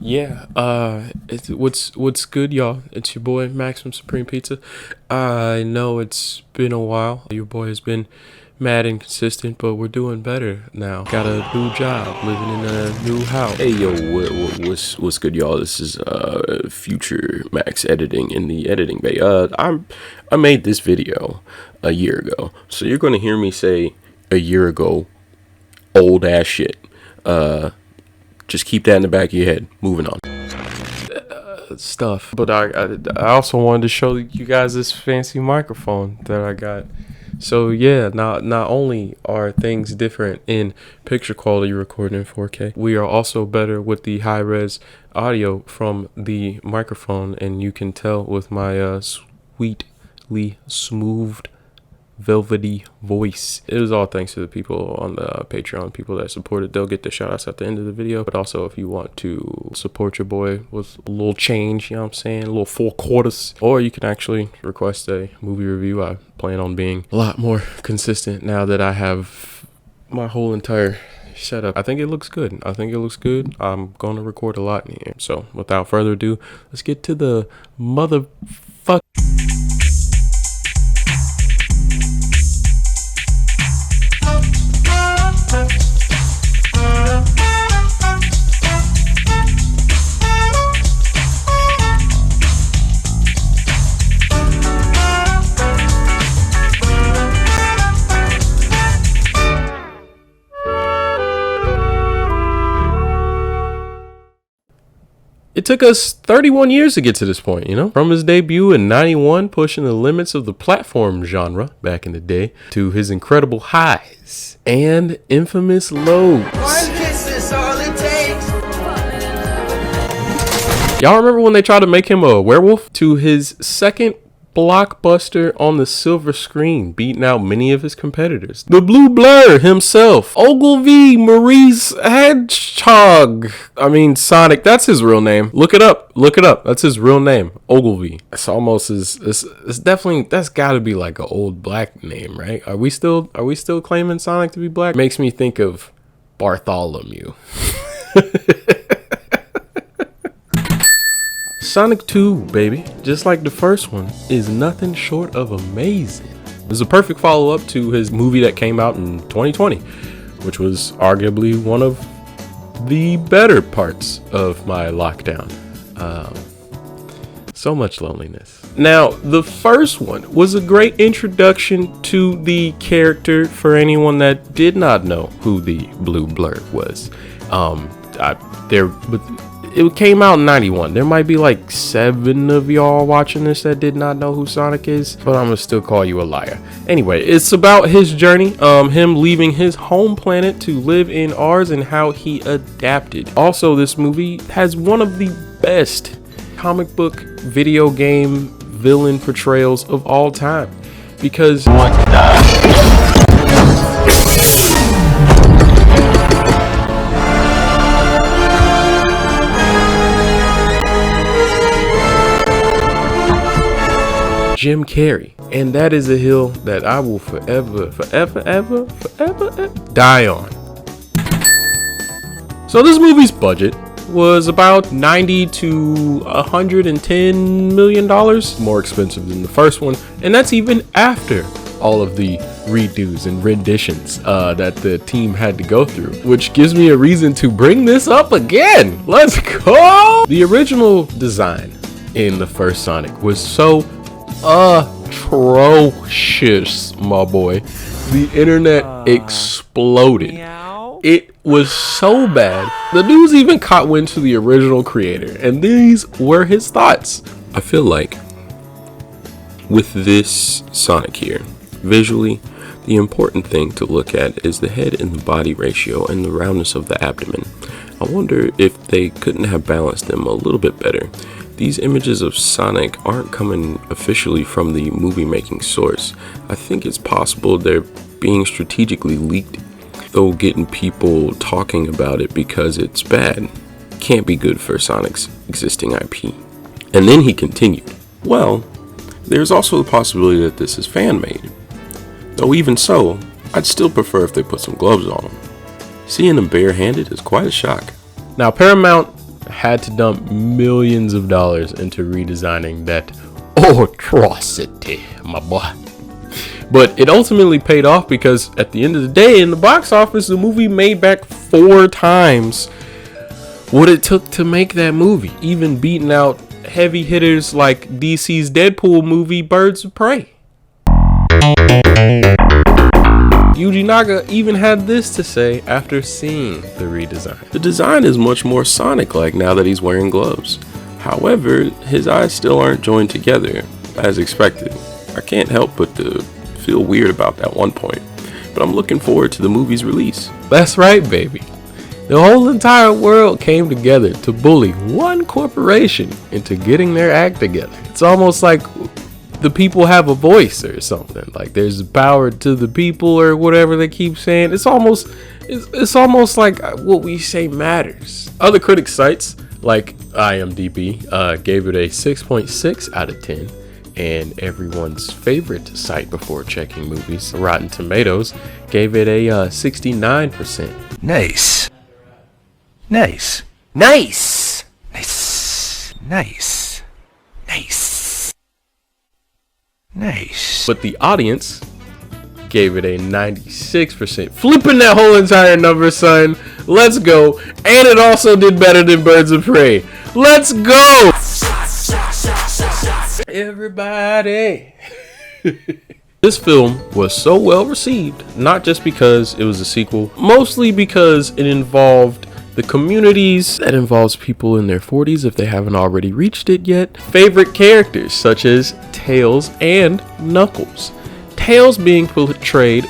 Yeah, what's good, y'all? It's your boy MaxximumSupreme Pizza. I know it's been a while. Your boy has been mad inconsistent, but we're doing better now. Got a new job, living in a new house. Hey yo, what's good, y'all? This is future Max editing in the editing bay. I made this video a year ago, so you're gonna hear me say a year ago old ass shit. Just keep that in the back of your head. Moving on. Stuff, but I also wanted to show you guys this fancy microphone that I got. So yeah, not only are things different in picture quality recording in 4K, we are also better with the high res audio from the microphone, and you can tell with my sweetly smoothed velvety voice. It was all thanks to the people on the Patreon, people that supported. They'll get the shout outs at the end of the video. But also, if you want to support your boy with a little change, you know what I'm saying, a little 4 quarters, or you can actually request a movie review. I plan on being a lot more consistent now that I have my whole entire setup. I think it looks good. I'm going to record a lot in here. So without further ado, let's get to the motherfucker. It took us 31 years to get to this point, you know? From his debut in 91, pushing the limits of the platform genre back in the day, to his incredible highs and infamous lows. One kiss is all it takes. Y'all remember when they tried to make him a werewolf? To his second blockbuster on the silver screen, beating out many of his competitors. The Blue Blur himself, Ogilvy Maurice Hedgehog. Sonic, that's his real name. Look it up. That's his real name, Ogilvy. It's almost it's definitely, that's gotta be like an old black name, right? Are we still claiming Sonic to be black? Makes me think of Bartholomew. Sonic 2, baby, just like the first one, is nothing short of amazing. It's a perfect follow-up to his movie that came out in 2020, which was arguably one of the better parts of my lockdown. So much loneliness. Now, the first one was a great introduction to the character for anyone that did not know who the Blue Blur was. It came out in 91. There might be like 7 of y'all watching this that did not know who Sonic is, but I'm gonna still call you a liar. Anyway, it's about his journey, him leaving his home planet to live in ours and how he adapted. Also, this movie has one of the best comic book video game villain portrayals of all time, because Jim Carrey, and that is a hill that I will forever die on. So this movie's budget was about $90 to $110 million, more expensive than the first one, and that's even after all of the redos and renditions that the team had to go through, which gives me a reason to bring this up again. Let's go! The original design in the first Sonic was so atrocious, my boy. The internet exploded. It was so bad. The news even caught wind to the original creator, and these were his thoughts. I feel like with this Sonic here, visually, the important thing to look at is the head and the body ratio and the roundness of the abdomen. I wonder if they couldn't have balanced them a little bit better. These images of Sonic aren't coming officially from the movie making source. I think it's possible they're being strategically leaked, though getting people talking about it because it's bad can't be good for Sonic's existing IP. And then he continued, well, there's also the possibility that this is fan made. Though even so, I'd still prefer if they put some gloves on him. Seeing him barehanded is quite a shock. Now, Paramount had to dump millions of dollars into redesigning that atrocity, my boy. But it ultimately paid off because at the end of the day, in the box office, the movie made back 4 times what it took to make that movie, even beating out heavy hitters like DC's Deadpool movie, Birds of Prey. Yuji Naka even had this to say after seeing the redesign. The design is much more Sonic-like now that he's wearing gloves. However, his eyes still aren't joined together, as expected. I can't help but to feel weird about that one point, but I'm looking forward to the movie's release. That's right, baby. The whole entire world came together to bully one corporation into getting their act together. It's almost like the people have a voice or something. Like there's power to the people or whatever they keep saying. It's almost like what we say matters. Other critic sites like IMDb gave it a 6.6 out of 10. And everyone's favorite site before checking movies, Rotten Tomatoes, gave it a 69%. Nice. Nice. Nice. Nice. Nice. Nice. Nice. But the audience gave it a 96%. Flipping that whole entire number, son. Let's go. And it also did better than Birds of Prey. Let's go. Everybody. This film was so well received, not just because it was a sequel, mostly because it involved the communities, that involves people in their 40s if they haven't already reached it yet, favorite characters such as Tails and Knuckles. Tails being portrayed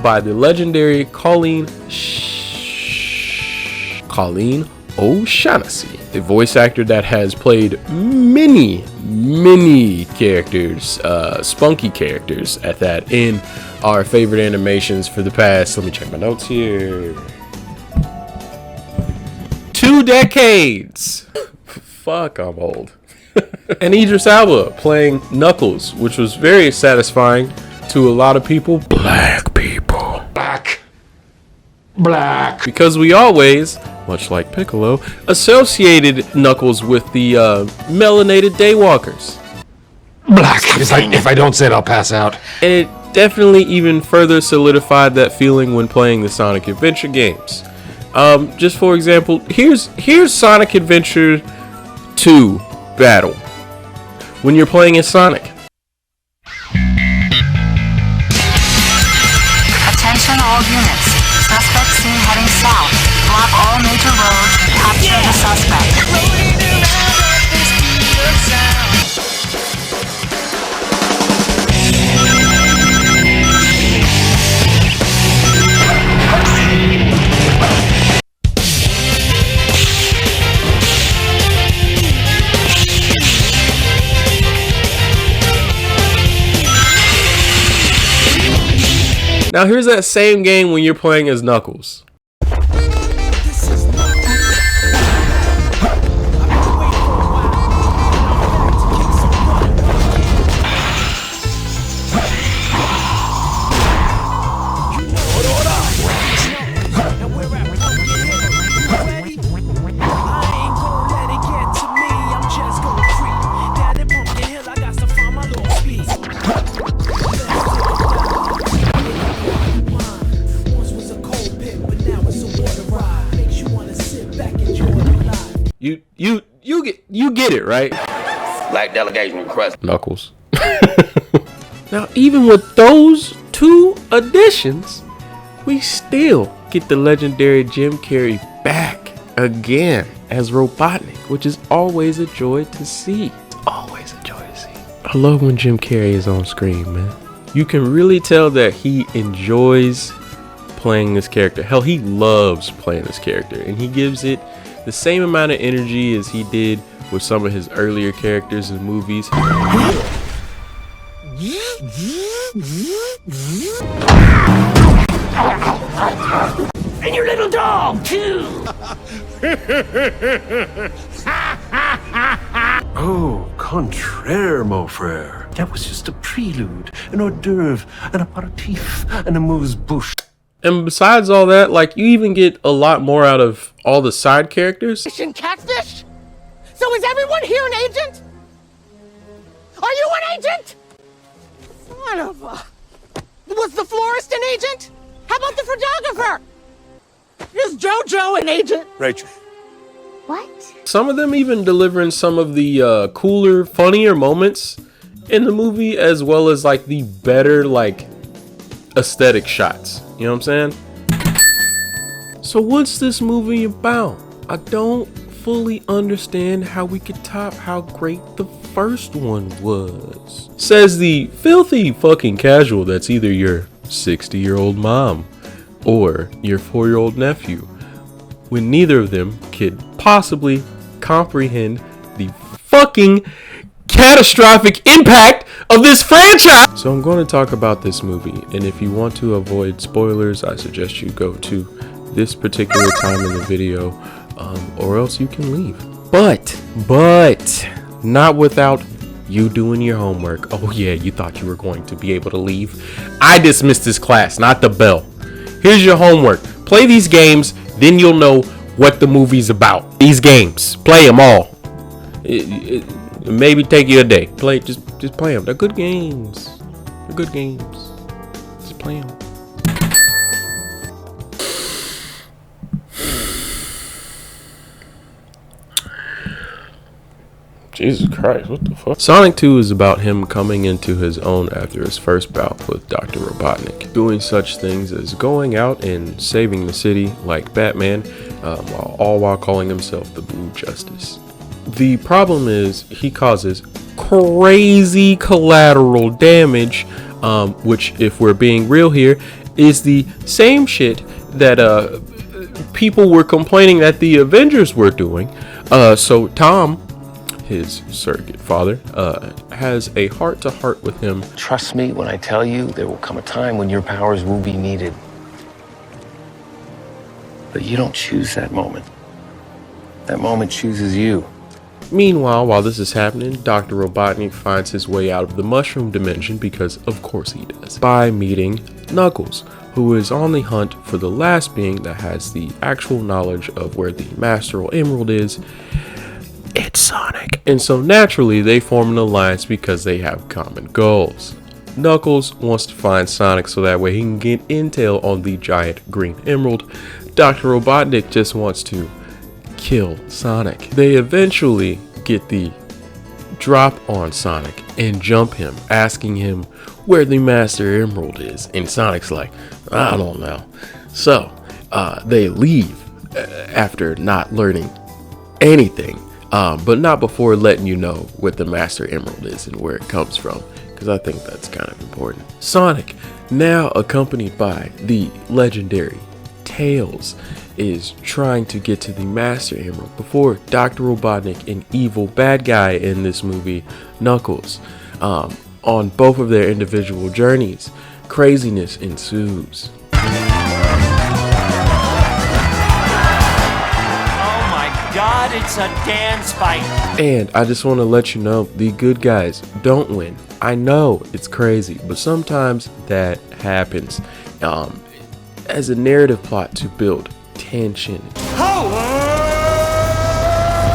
by the legendary Colleen O'Shaughnessy, a voice actor that has played many characters, spunky characters at that, in our favorite animations for the past, let me check my notes here, 2 decades. Fuck, I'm old. And Idris Elba playing Knuckles, which was very satisfying to a lot of people. Black people. Black. Because we always, much like Piccolo, associated Knuckles with the melanated daywalkers. Black. If I don't say it, I'll pass out. And it definitely even further solidified that feeling when playing the Sonic Adventure games. Just for example, here's Sonic Adventure 2 Battle. When you're playing as Sonic. Attention all units. Suspect seen heading south. Block all major roads and capture the suspect. Now here's that same game when you're playing as Knuckles. You get it, right? Like delegation request. Knuckles. Now, even with those 2 additions, we still get the legendary Jim Carrey back again as Robotnik, which is always a joy to see. Always a joy to see. I love when Jim Carrey is on screen, man. You can really tell that he enjoys playing this character. Hell, he loves playing this character, and he gives it the same amount of energy as he did with some of his earlier characters in movies. And your little dog, too! Oh, contraire, mon frère. That was just a prelude, an hors d'oeuvre, an aperitif, an amuse-bouche. And besides all that, like, you even get a lot more out of all the side characters. Catfish? So is everyone here an agent? Are you an agent? Son of a... Was the florist an agent? How about the photographer? Is JoJo an agent? Rachel. What? Some of them even delivering some of the cooler, funnier moments in the movie, as well as like the better like aesthetic shots. You know what I'm saying? So what's this movie about? I don't fully understand how we could top how great the first one was. Says the filthy fucking casual that's either your 60-year-old mom or your 4-year-old nephew, when neither of them could possibly comprehend the fucking catastrophic impact of this franchise. So I'm going to talk about this movie, and if you want to avoid spoilers, I suggest you go to this particular time in the video, or else you can leave. But not without you doing your homework. Oh yeah, you thought you were going to be able to leave? I dismissed this class, not the bell. Here's your homework. Play these games, then you'll know what the movie's about. These games, play them all. It maybe take you a day. Just play them. They're good games. They're good games. Just play them. Jesus Christ, what the fuck? Sonic 2 is about him coming into his own after his first bout with Dr. Robotnik, doing such things as going out and saving the city like Batman, all while calling himself the Blue Justice. The problem is he causes crazy collateral damage, which, if we're being real here, is the same shit that people were complaining that the Avengers were doing. So Tom, his surrogate father, has a heart-to-heart with him. Trust me when I tell you there will come a time when your powers will be needed. But you don't choose that moment. That moment chooses you. Meanwhile, while this is happening, Dr. Robotnik finds his way out of the mushroom dimension, because of course he does, by meeting Knuckles, who is on the hunt for the last being that has the actual knowledge of where the Master Emerald is. It's Sonic. And so naturally they form an alliance because they have common goals. Knuckles wants to find Sonic so that way he can get intel on the giant green emerald. Dr. Robotnik just wants to kill Sonic. They eventually get the drop on Sonic and jump him, asking him where the Master Emerald is. And Sonic's like, I don't know. So they leave after not learning anything. But not before letting you know what the Master Emerald is and where it comes from, because I think that's kind of important. Sonic, now accompanied by the legendary Tails, is trying to get to the Master Emerald before Dr. Robotnik and evil bad guy in this movie, Knuckles. On both of their individual journeys, craziness ensues. God, it's a dance fight. And I just want to let you know, the good guys don't win. I know it's crazy, but sometimes that happens as a narrative plot to build tension.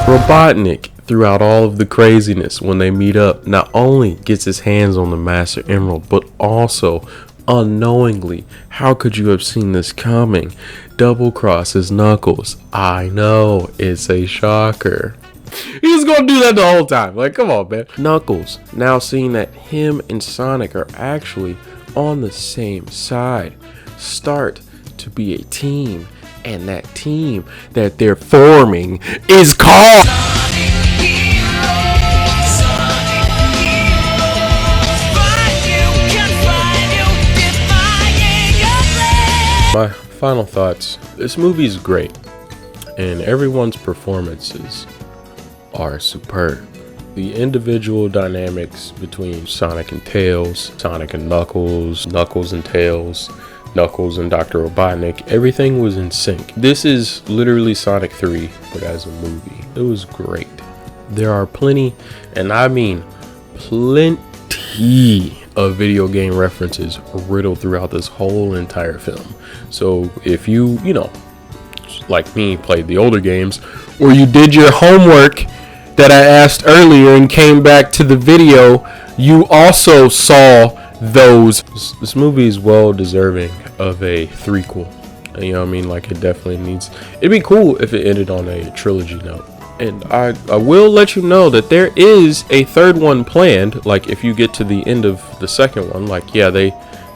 Robotnik, throughout all of the craziness, when they meet up, not only gets his hands on the Master Emerald, but also unknowingly, how could you have seen this coming, double crosses Knuckles. I know, it's a shocker. He's gonna do that the whole time. Like, come on, man. Knuckles, now seeing that him and Sonic are actually on the same side, start to be a team, and that team that they're forming is called My final thoughts. This movie is great, and everyone's performances are superb. The individual dynamics between Sonic and Tails, Sonic and Knuckles, Knuckles and Tails, Knuckles and Dr. Robotnik, everything was in sync. This is literally Sonic 3, but as a movie. It was great. There are plenty, and I mean plenty of video game references riddled throughout this whole entire film. So if you know, like me, played the older games, or you did your homework that I asked earlier and came back to the video, you also saw those. This movie is well deserving of a threequel. You know what I mean? Like, it definitely needs. It'd be cool if it ended on a trilogy note. And I will let you know that there is a third one planned. Like, if you get to the end of the second one, like, yeah, they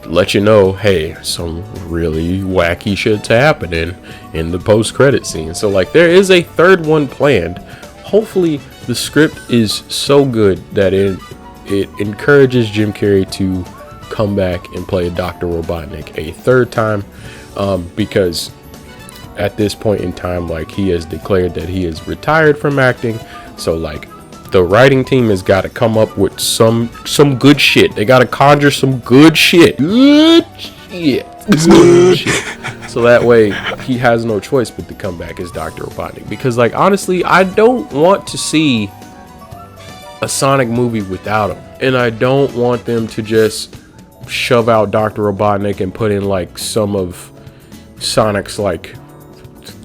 let you know, hey, some really wacky shit's happening in the post-credit scene. So, like, there is a third one planned. Hopefully the script is so good that it encourages Jim Carrey to come back and play Dr. Robotnik a third time, because at this point in time, like, he has declared that he is retired from acting. So, like, the writing team has got to come up with some good shit. They got to conjure some good shit. Good shit. So that way he has no choice but to come back as Dr. Robotnik. Because, like, honestly, I don't want to see a Sonic movie without him. And I don't want them to just shove out Dr. Robotnik and put in, like, some of Sonic's, like,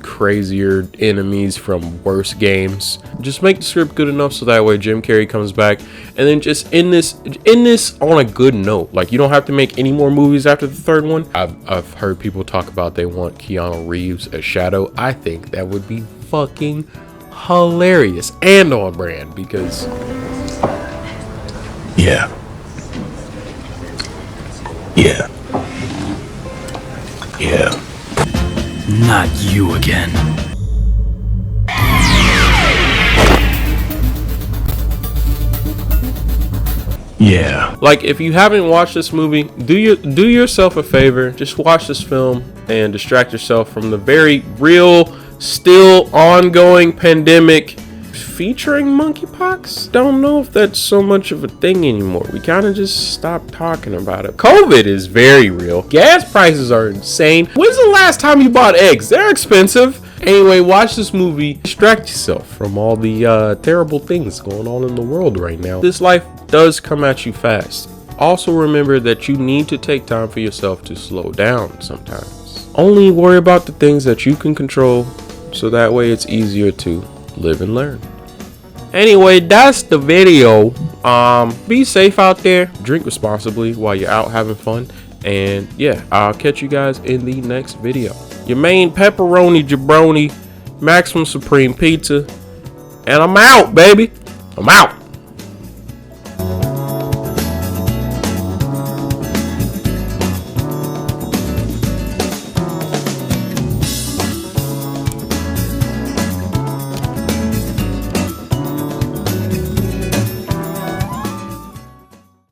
crazier enemies from worse games. Just make the script good enough so that way Jim Carrey comes back, and then just end this on a good note. Like, you don't have to make any more movies after the third one. I've heard people talk about they want Keanu Reeves as Shadow. I think that would be fucking hilarious and on brand, because Yeah. Not you again. Yeah. like, if you haven't watched this movie, do yourself a favor, just watch this film and distract yourself from the very real, still ongoing pandemic featuring monkeypox. Don't know if that's so much of a thing anymore. We kind of just stopped talking about it. COVID is very real. Gas prices are insane. When's the last time you bought eggs? They're expensive. Anyway, watch this movie. Distract yourself from all the terrible things going on in the world right now. This life does come at you fast. Also remember that you need to take time for yourself to slow down sometimes. Only worry about the things that you can control, so that way it's easier to live and learn. Anyway, that's the video. Be safe out there. Drink responsibly while you're out having fun. And yeah, I'll catch you guys in the next video. Your main pepperoni jabroni, Maximum Supreme Pizza. And I'm out, baby. I'm out.